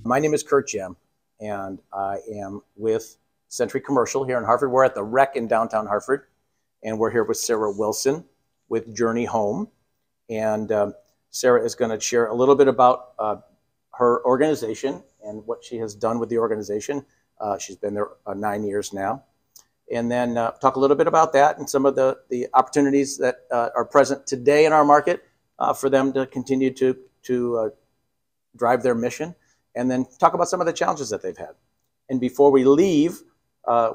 My name is Curt Gemme, and I am with Sentry Commercial here in Hartford. We're at the REC in downtown Hartford, and we're here with Sara Wilson with Journey Home. And Sara is going to share a little bit about her organization and what she has done with the organization. She's been there 9 years now. And then talk a little bit about that and some of the opportunities that are present today in our market for them to continue to drive their mission, and then talk about some of the challenges that they've had. And before we leave,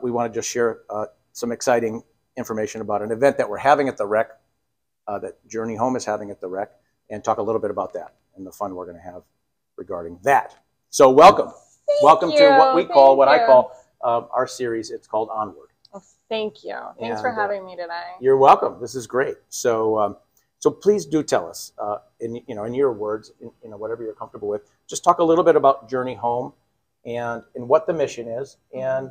we want to just share some exciting information about an event that we're having at the REC, that Journey Home is having at the REC, and talk a little bit about that and the fun we're going to have regarding that. So welcome. Welcome to what we call, what I call our series. It's called Onward. Oh, thank you. Thanks for having me today. You're welcome. This is great. So so please do tell us, in your words, whatever you're comfortable with, just talk a little bit about Journey Home and what the mission is, and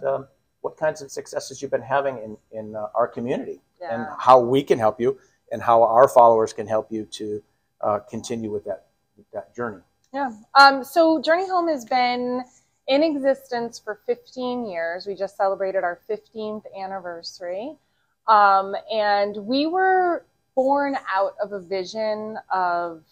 what kinds of successes you've been having in our community, and how we can help you, and how our followers can help you to continue with that journey. Yeah. So Journey Home has been in existence for 15 years. We just celebrated our 15th anniversary. And we were born out of a vision of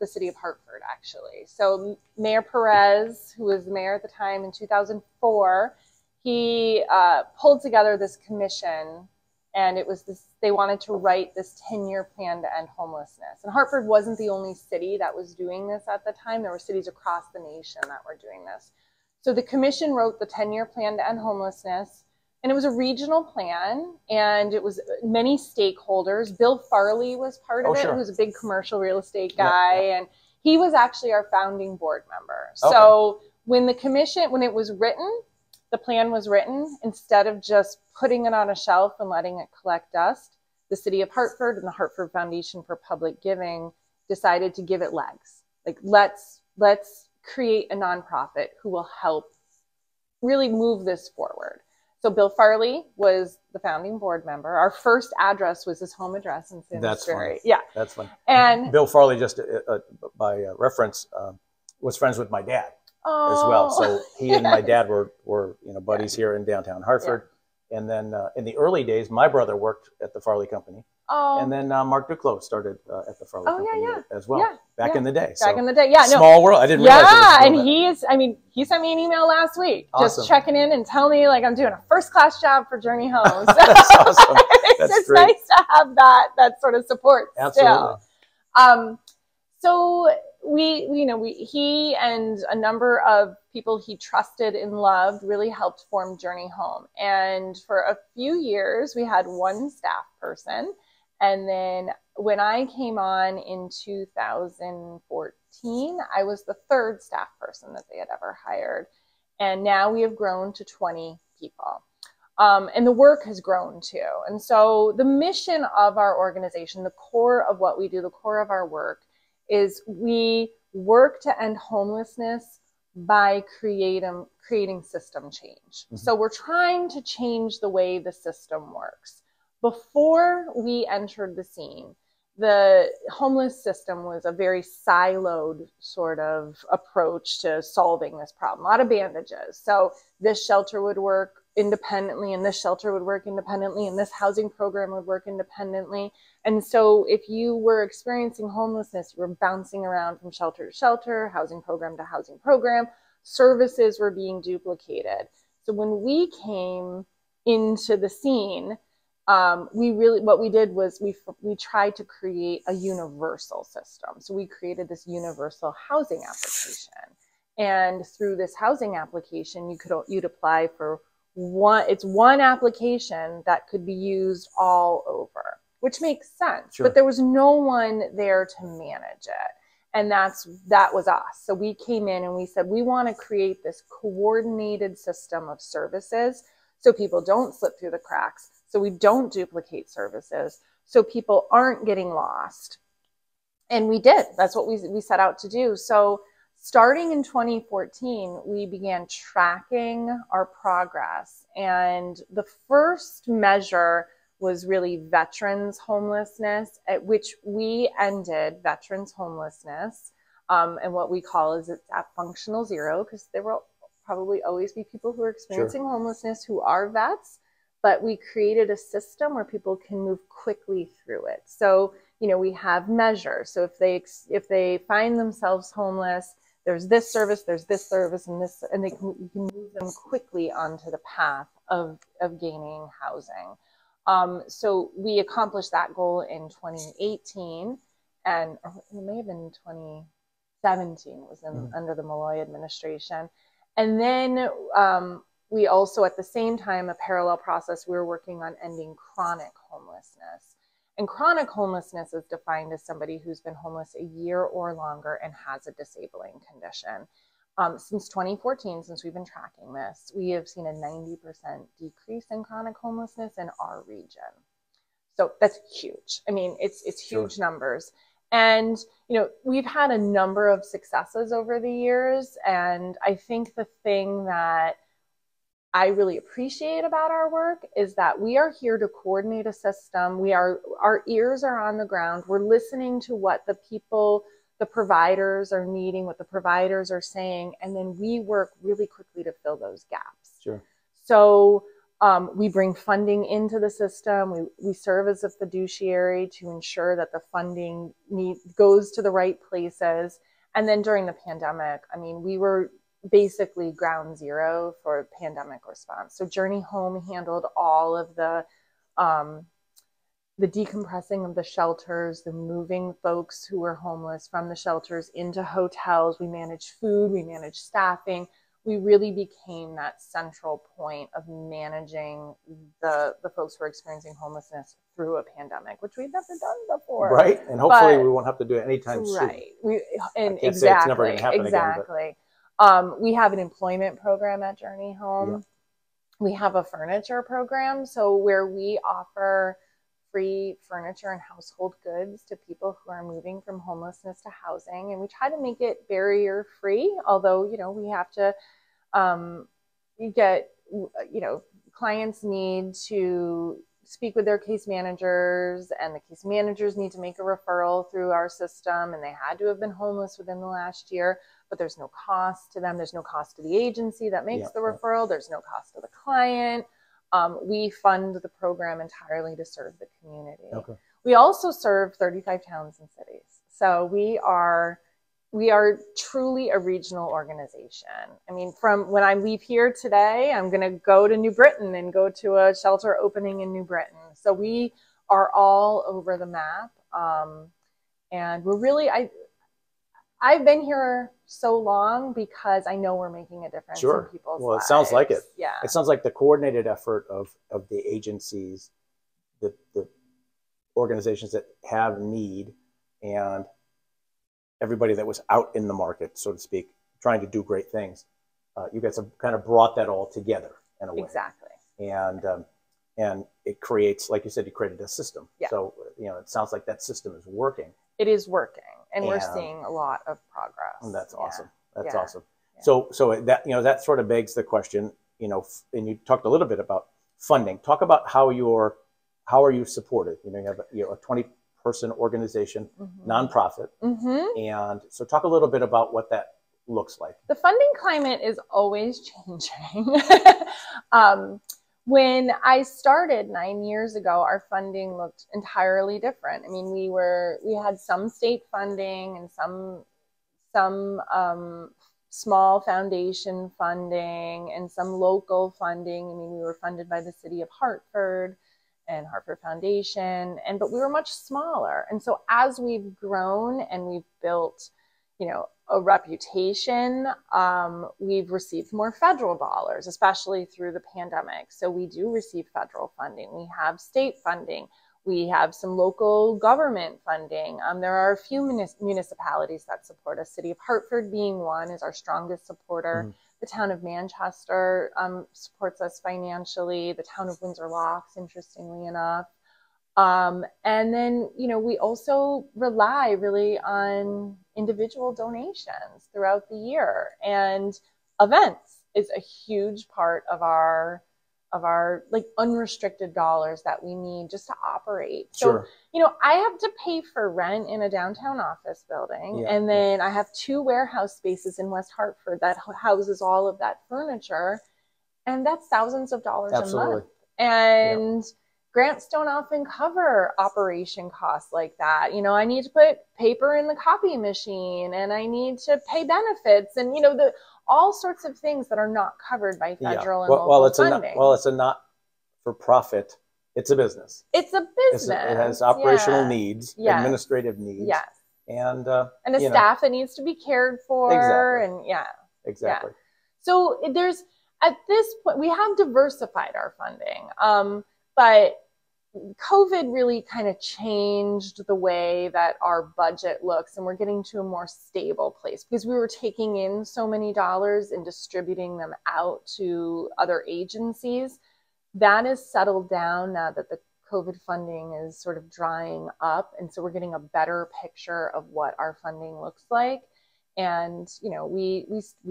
the city of Hartford, actually. So Mayor Perez, who was the mayor at the time in 2004, he pulled together this commission, and it was they wanted to write this 10-year plan to end homelessness. And Hartford wasn't the only city that was doing this at the time. There were cities across the nation that were doing this. So the commission wrote the 10-year plan to end homelessness, and it was a regional plan, and it was many stakeholders. Bill Farley was part of it, who was a big commercial real estate guy, and he was actually our founding board member. So when the commission, when it was written, the plan was written, instead of just putting it on a shelf and letting it collect dust, the city of Hartford and the Hartford Foundation for Public Giving decided to give it legs. Like, let's create a nonprofit who will help really move this forward. So Bill Farley was the founding board member. Our first address was his home address in Simsbury. That's funny. Yeah. That's funny. And Bill Farley, just by reference, was friends with my dad as well. So he and my dad were buddies here in downtown Hartford. And then in the early days, my brother worked at the Farley Company. And then Mark Duclos started at the Farley Company as well, back in the day. Back in the day, Small world. I didn't realize it was and he sent me an email last week, just checking in and telling me, like, I'm doing a first-class job for Journey Home. So That's awesome. It's nice to have that sort of support. Absolutely. Still. So he and a number of people he trusted and loved really helped form Journey Home. And for a few years, we had one staff person. And then when I came on in 2014, I was the third staff person that they had ever hired. And now we have grown to 20 people. And the work has grown too. And so the mission of our organization, the core of what we do, the core of our work, is we work to end homelessness by creating system change. So we're trying to change the way the system works. Before we entered the scene, the homeless system was a very siloed sort of approach to solving this problem. A lot of bandages. So this shelter would work independently, and this shelter would work independently, and this housing program would work independently. And so if you were experiencing homelessness, you were bouncing around from shelter to shelter, housing program to housing program. Services were being duplicated. So when we came into the scene, what we did was we tried to create a universal system. So we created this universal housing application. And through this housing application, you'd apply for one application that could be used all over, which makes sense. But there was no one there to manage it. And that was us. So we came in and we said, we want to create this coordinated system of services so people don't slip through the cracks, so we don't duplicate services, so people aren't getting lost. And we did. That's what we set out to do. So starting in 2014, we began tracking our progress. And the first measure was really veterans homelessness, at which we ended veterans homelessness And what we call is it's at functional zero, because there will probably always be people who are experiencing homelessness who are vets, but we created a system where people can move quickly through it. So, you know, we have measures. So if they find themselves homeless, there's this service, and this, and you can move them quickly onto the path of gaining housing. So we accomplished that goal in 2018, and it may have been 2017, was under the Malloy administration. And then we also, at the same time, a parallel process, we were working on ending chronic homelessness. And chronic homelessness is defined as somebody who's been homeless a year or longer and has a disabling condition. Since 2014, since we've been tracking this, we have seen a 90% decrease in chronic homelessness in our region. So that's huge. I mean, it's huge numbers. And, you know, we've had a number of successes over the years. And I think the thing that I really appreciate about our work is that we are here to coordinate a system. Our ears are on the ground. We're listening to what the people, the providers are needing, what the providers are saying, and then we work really quickly to fill those gaps. Sure. So we bring funding into the system. We serve as a fiduciary to ensure that the funding goes to the right places. And then during the pandemic, I mean, we were basically ground zero for pandemic response. So Journey Home handled all of the decompressing of the shelters, the moving folks who were homeless from the shelters into hotels. We managed food, we managed staffing. We really became that central point of managing the folks who are experiencing homelessness through a pandemic, which we've never done before. Right, and hopefully we won't have to do it anytime soon. Right, and I can't say it's never going to happen exactly. Again, We have an employment program at Journey Home. Yeah. We have a furniture program, so where we offer free furniture and household goods to people who are moving from homelessness to housing. And we try to make it barrier free, although, you know, we have to clients need to speak with their case managers, and the case managers need to make a referral through our system, and they had to have been homeless within the last year, but there's no cost to them. There's no cost to the agency that makes the referral. There's no cost to the client. We fund the program entirely to serve the community. Okay. We also serve 35 towns and cities. So we are truly a regional organization. I mean, from when I leave here today, I'm going to go to New Britain and go to a shelter opening in New Britain. So we are all over the map. And we're really, I've been here so long because I know we're making a difference in people's lives. It sounds like it. Yeah. It sounds like the coordinated effort of the agencies, the organizations that have need, and everybody that was out in the market, so to speak, trying to do great things. You guys have kind of brought that all together in a way. Exactly. And it creates, like you said, you created a system. Yeah. So, you know, it sounds like that system is working. It is working, and we're seeing a lot of progress. And that's awesome. That's Yeah. awesome. Yeah. So that, you know, that sort of begs the question, you know, and you talked a little bit about funding. Talk about how are you supported? You know, you have a 20-person organization, nonprofit. And so talk a little bit about what that looks like. The funding climate is always changing. When I started 9 years ago, our funding looked entirely different. I mean, we had some state funding and some small foundation funding and some local funding. I mean, we were funded by the city of Hartford and Hartford Foundation, but we were much smaller. And so as we've grown and we've built, you know, a reputation, we've received more federal dollars, especially through the pandemic. So we do receive federal funding. We have state funding. We have some local government funding. There are a few municipalities that support us. City of Hartford being one is our strongest supporter. The town of Manchester supports us financially. The town of Windsor Locks, interestingly enough. And then, you know, we also rely really on individual donations throughout the year, and events is a huge part of our of our like unrestricted dollars that we need just to operate. So, Sure. you know, I have to pay for rent in a downtown office building. Yeah. And then I have 2 warehouse spaces in West Hartford that houses all of that furniture. And that's thousands of dollars Absolutely. a month. And grants don't often cover operation costs like that. You know, I need to put paper in the copy machine, and I need to pay benefits, and, you know, all sorts of things that are not covered by federal and local funding. It's a not-for-profit. It's a business. It's a business. It has operational needs, administrative needs. Yes. And a staff that needs to be cared for. Exactly. And Exactly. So there's, at this point, we have diversified our funding. But COVID really kind of changed the way that our budget looks, and we're getting to a more stable place because we were taking in so many dollars and distributing them out to other agencies. That is settled down now that the COVID funding is sort of drying up. And so we're getting a better picture of what our funding looks like. And, you know, we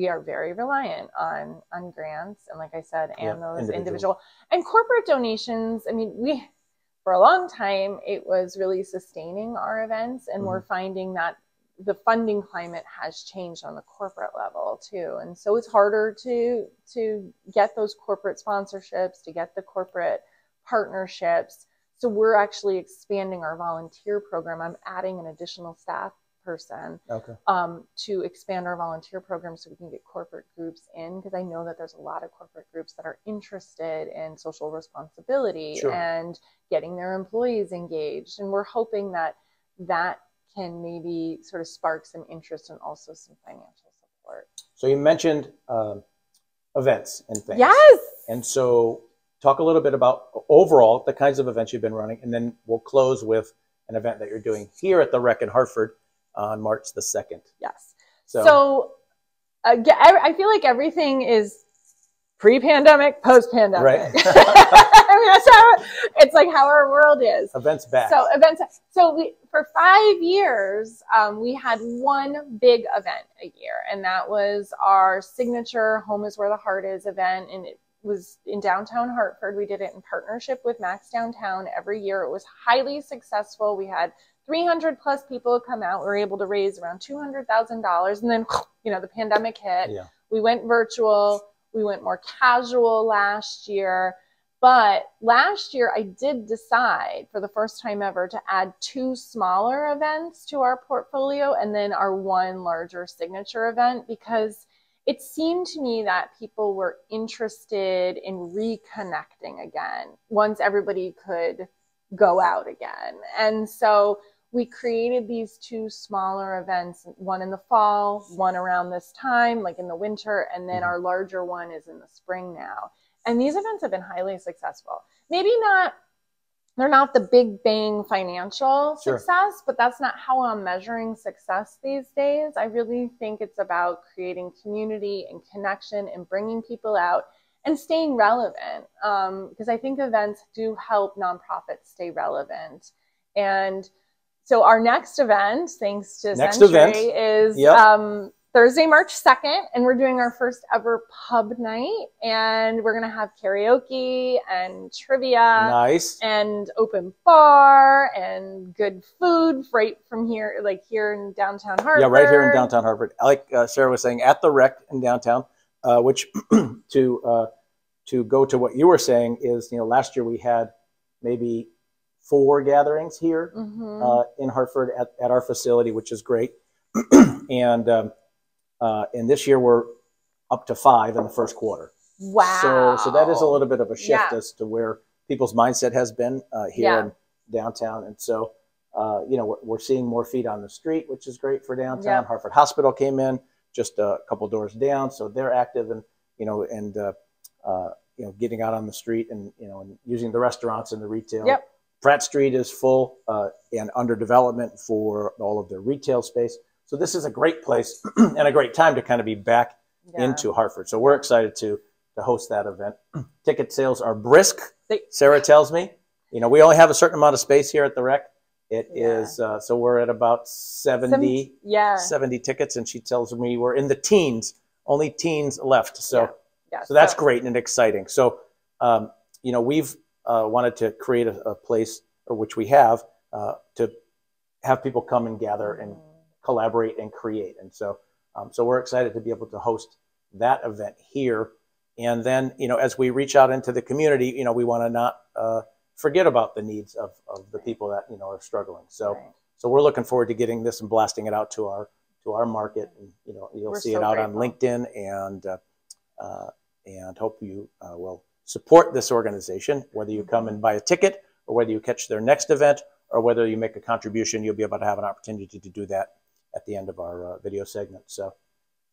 are very reliant on grants. And like I said, and those individual and corporate donations. I mean, for a long time, it was really sustaining our events. And we're finding that the funding climate has changed on the corporate level too. And so it's harder to get those corporate sponsorships, to get the corporate partnerships. So we're actually expanding our volunteer program. I'm adding an additional staff person to expand our volunteer program so we can get corporate groups in, because I know that there's a lot of corporate groups that are interested in social responsibility and getting their employees engaged. And we're hoping that can maybe sort of spark some interest and also some financial support. So you mentioned events and things. Yes. And so talk a little bit about overall the kinds of events you've been running, and then we'll close with an event that you're doing here at the REC in Hartford on March the 2nd. Yes. So I feel like everything is pre-pandemic, post-pandemic. Right. I mean, that's how it's like how our world is. Events back. So for 5 years, we had one big event a year, and that was our signature Home is Where the Heart Is event. And it was in downtown Hartford. We did it in partnership with Max Downtown every year. It was highly successful. We had 300 plus people come out. We were able to raise around $200,000. And then, you know, the pandemic hit. Yeah. We went virtual. We went more casual last year. But last year, I did decide for the first time ever to add 2 smaller events to our portfolio and then our 1 larger signature event, because it seemed to me that people were interested in reconnecting again once everybody could go out again. And so we created these 2 smaller events, one in the fall, one around this time, like in the winter, and then our larger one is in the spring now. And these events have been highly successful. Maybe they're not the big bang financial success, but that's not how I'm measuring success these days. I really think it's about creating community and connection and bringing people out and staying relevant, because I think events do help nonprofits stay relevant. And so our next event, thanks to Sentry, is Thursday, March 2nd, and we're doing our first ever pub night, and we're going to have karaoke and trivia and open bar and good food right from here, like here in downtown Hartford. Yeah, right here in downtown Hartford. Like Sarah was saying, at the REC in downtown, which to go to what you were saying is, you know, last year we had maybe 4 gatherings here in Hartford at our facility, which is great. And this year we're up to 5 in the first quarter. Wow. So that is a little bit of a shift as to where people's mindset has been here in downtown. And so, you know, we're seeing more feet on the street, which is great for downtown. Hartford Hospital came in just a couple doors down. So they're active and, you know, and, you know, getting out on the street and, you know, and using the restaurants and the retail. Pratt Street is full and under development for all of their retail space. So this is a great place and a great time to kind of be back into Hartford. So we're excited to host that event. Ticket sales are brisk, Sarah tells me. You know, we only have a certain amount of space here at the REC. It is, so we're at about 70 tickets, and she tells me we're in the teens, only teens left. So, so that's great and exciting. So you know, we've wanted to create a place, or which we have, to have people come and gather and collaborate and create. And so, so we're excited to be able to host that event here. And then, you know, as we reach out into the community, you know, we want to not forget about the needs of the people that, you know, are struggling. So, so we're looking forward to getting this and blasting it out to our market. And, you know, you'll see it out on LinkedIn, and hope you will support this organization, whether you come and buy a ticket, or whether you catch their next event, or whether you make a contribution. You'll be able to have an opportunity to do that at the end of our video segment. So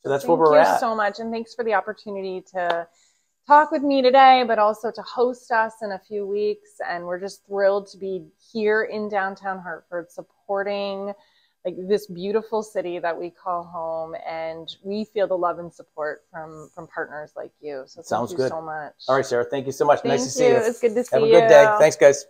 that's where we're at. Thank you so much, and thanks for the opportunity to talk with me today, but also to host us in a few weeks. And we're just thrilled to be here in downtown Hartford, supporting like this beautiful city that we call home, and we feel the love and support from partners like you. So thank you so much. All right, Sarah, thank you so much. Nice to see you. It's good to see you. Have a good day. Thanks, guys.